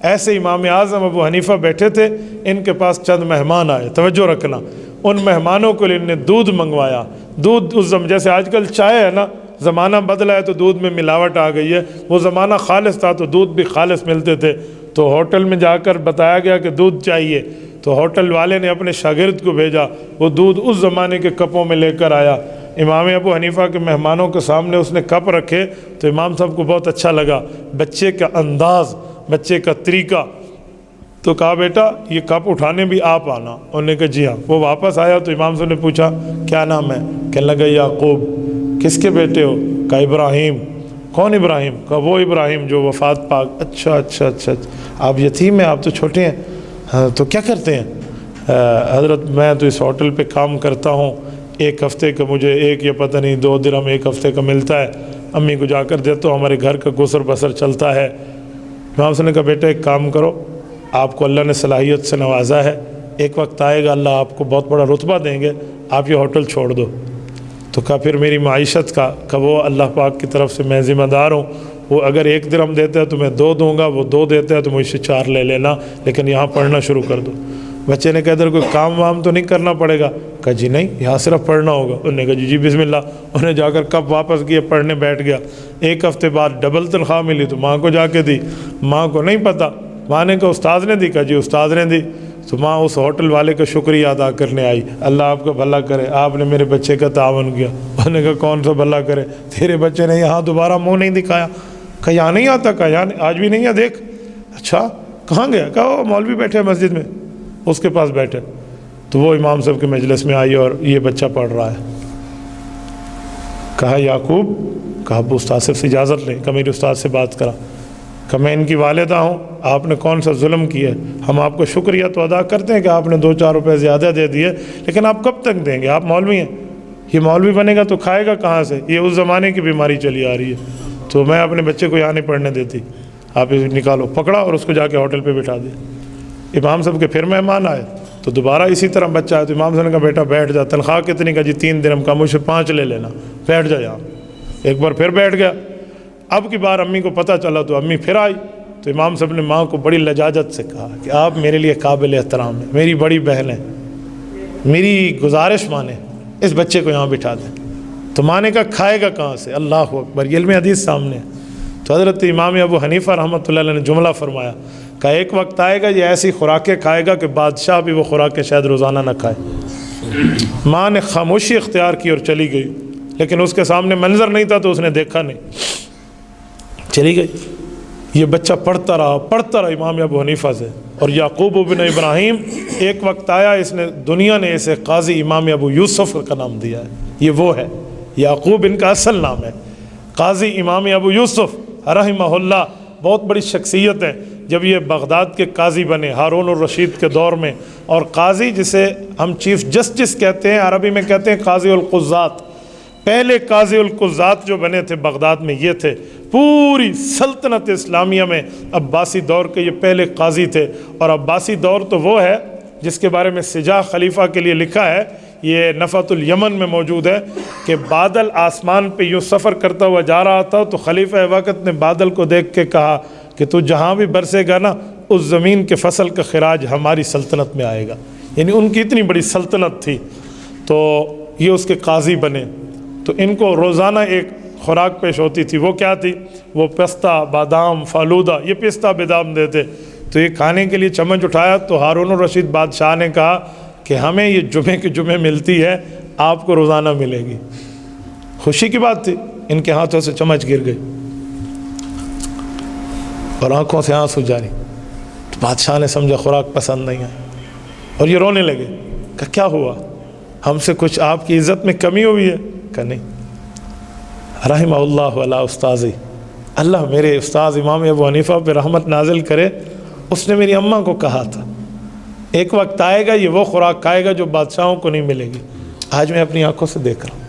ایسے امام اعظم ابو حنیفہ بیٹھے تھے، ان کے پاس چند مہمان آئے، توجہ رکھنا، ان مہمانوں کو ان نے دودھ منگوایا۔ دودھ اس جیسے آج کل چائے ہے نا، زمانہ بدلا ہے تو دودھ میں ملاوٹ آ گئی ہے، وہ زمانہ خالص تھا تو دودھ بھی خالص ملتے تھے۔ تو ہوٹل میں جا کر بتایا گیا کہ دودھ چاہیے، تو ہوٹل والے نے اپنے شاگرد کو بھیجا، وہ دودھ اس زمانے کے کپوں میں لے کر آیا۔ امام ابو حنیفہ کے مہمانوں کے سامنے اس نے کپ رکھے تو امام صاحب کو بہت اچھا لگا، بچے کا انداز، بچے کا طریقہ، تو کہا بیٹا یہ کپ اٹھانے بھی آپ آنا۔ انہوں نے کہا جی ہاں۔ وہ واپس آیا تو امام صاحب نے پوچھا کیا نام ہے؟ کہنے لگا یعقوب۔ کس کے بیٹے ہو؟ کہا ابراہیم۔ کون ابراہیم؟ کہا وہ ابراہیم جو وفات پاک۔ اچھا اچھا اچھا اچھا، آپ یتیم ہیں، آپ تو چھوٹے ہیں، تو کیا کرتے ہیں؟ حضرت میں تو اس ہوٹل پہ کام کرتا ہوں، ایک ہفتے کا مجھے ایک یا پتہ نہیں 2 درہم ایک ہفتے کا ملتا ہے، امی کو جا کر دیتا ہوں، ہمارے گھر کا گزر بسر چلتا ہے۔ امام صاحب نے کہا بیٹا ایک کام کرو، آپ کو اللہ نے صلاحیت سے نوازا ہے، ایک وقت آئے گا اللہ آپ کو بہت بڑا رتبہ دیں گے، آپ یہ ہوٹل چھوڑ دو۔ تو کہا پھر میری معیشت کا، کہ وہ اللہ پاک کی طرف سے میں ذمہ دار ہوں، وہ اگر 1 درہم دیتا ہے تو میں 2 دوں گا، وہ 2 دیتا ہے تو مجھ سے 4 لے لینا، لیکن یہاں پڑھنا شروع کر دو۔ بچے نے کہا ادھر کوئی کام وام تو نہیں کرنا پڑے گا؟ کہا جی نہیں، یہاں صرف پڑھنا ہوگا۔ انہوں نے کہا جی بسم اللہ۔ انہیں جا کر کب واپس کیا، پڑھنے بیٹھ گیا۔ 1 ہفتے بعد ڈبل تنخواہ ملی تو ماں کو جا کے دی، ماں کو نہیں پتہ، ماں نے کہا استاد نے دی؟ کہا جی استاد نے دی۔ تو ماں اس ہوٹل والے کا شکریہ ادا کرنے آئی، اللہ آپ کا بھلا کرے، آپ نے میرے بچے کا تعاون کیا۔ انہوں نے کہا کون سا بھلا کرے؟ تیرے بچے نے یہاں دوبارہ منہ نہیں دکھایا۔ کہا یہاں نہیں آتا؟ کہا یہاں آج بھی نہیں ہے، دیکھ۔ اچھا کہاں گیا؟ کہا وہ مولوی بیٹھے مسجد میں، اس کے پاس بیٹھے۔ تو وہ امام صاحب کے مجلس میں آئی اور یہ بچہ پڑھ رہا ہے۔ کہا یعقوب، کہا ابو استاد سے اجازت لیں، کہ میرے استاد سے بات کرا، کہ میں ان کی والدہ ہوں، آپ نے کون سا ظلم کیا ہے، ہم آپ کو شکریہ تو ادا کرتے ہیں کہ آپ نے 2-4 روپے زیادہ دے دیے، لیکن آپ کب تک دیں گے؟ آپ مولوی ہیں، یہ مولوی بنے گا تو کھائے گا کہاں سے؟ یہ اس زمانے کی بیماری چلی آ رہی ہے، تو میں اپنے بچے کو یہاں نہیں پڑھنے دیتی، آپ اسے نکالو۔ پکڑا اور اس کو جا کے ہوٹل پہ بٹھا دیا۔ امام صاحب کے پھر مہمان آئے تو دوبارہ اسی طرح بچہ آیا تو امام صاحب نے کہا بیٹا بیٹھ جا، تنخواہ کتنی؟ کا جی 3 درہم کا، مجھ سے 5 لے لینا، بیٹھ جا یہاں۔ ایک بار پھر بیٹھ گیا۔ اب کی بار امی کو پتہ چلا تو امی پھر آئی تو امام صاحب نے ماں کو بڑی لجاجت سے کہا کہ آپ میرے لیے قابل احترام ہیں، میری بڑی بہن ہے، میری گزارش مانیں، اس بچے کو یہاں بٹھا دیں۔ تو ماں نے کہا کھائے گا کہاں سے؟ اللہ اکبر، یہ علم حدیث سامنے ہے۔ تو حضرت امام ابو حنیفہ رحمۃ اللہ علیہ نے جملہ فرمایا کہ ایک وقت آئے گا یہ ایسی خوراکیں کھائے گا کہ بادشاہ بھی وہ خوراکیں شاید روزانہ نہ کھائے۔ ماں نے خاموشی اختیار کی اور چلی گئی، لیکن اس کے سامنے منظر نہیں تھا تو اس نے دیکھا نہیں، چلی گئی۔ یہ بچہ پڑھتا رہا امام ابو حنیفہ سے، اور یعقوب بن ابراہیم ایک وقت آیا، اس نے دنیا نے اسے قاضی امام ابو یوسف کا نام دیا ہے، یہ وہ ہے، یعقوب ان کا اصل نام ہے، قاضی امام ابو یوسف رحمہ اللہ، بہت بڑی شخصیت ہے۔ جب یہ بغداد کے قاضی بنے ہارون الرشید کے دور میں، اور قاضی جسے ہم چیف جسٹس کہتے ہیں، عربی میں کہتے ہیں قاضی القضات، پہلے قاضی القضات جو بنے تھے بغداد میں یہ تھے، پوری سلطنت اسلامیہ میں عباسی دور کے یہ پہلے قاضی تھے۔ اور عباسی دور تو وہ ہے جس کے بارے میں سجاہ خلیفہ کے لیے لکھا ہے، یہ نفحۃ الیمن میں موجود ہے، کہ بادل آسمان پہ یوں سفر کرتا ہوا جا رہا تھا تو خلیفہ وقت نے بادل کو دیکھ کے کہا کہ تو جہاں بھی برسے گا نا، اس زمین کے فصل کا خراج ہماری سلطنت میں آئے گا، یعنی ان کی اتنی بڑی سلطنت تھی۔ تو یہ اس کے قاضی بنے، تو ان کو روزانہ ایک خوراک پیش ہوتی تھی، وہ کیا تھی؟ وہ پستہ، بادام، فالودہ، یہ پستہ بادام دیتے۔ تو یہ کھانے کے لیے چمچ اٹھایا تو ہارون الرشید بادشاہ نے کہا کہ ہمیں یہ جمعے کے جمعے ملتی ہے، آپ کو روزانہ ملے گی۔ خوشی کی بات تھی، ان کے ہاتھوں سے چمچ گر گئی اور آنکھوں سے آنسو جاری۔ تو بادشاہ نے سمجھا خوراک پسند نہیں آئی اور یہ رونے لگے، کہ کیا ہوا، ہم سے کچھ آپ کی عزت میں کمی ہوئی ہے؟ کہ نہیں۔ رحمہ اللہ علی استاذی، اللہ میرے استاذ امام ابو حنیفہ پہ رحمت نازل کرے، اس نے میری اماں کو کہا تھا ایک وقت آئے گا یہ وہ خوراک کھائے گا جو بادشاہوں کو نہیں ملے گی۔ آج میں اپنی آنکھوں سے دیکھ رہا ہوں۔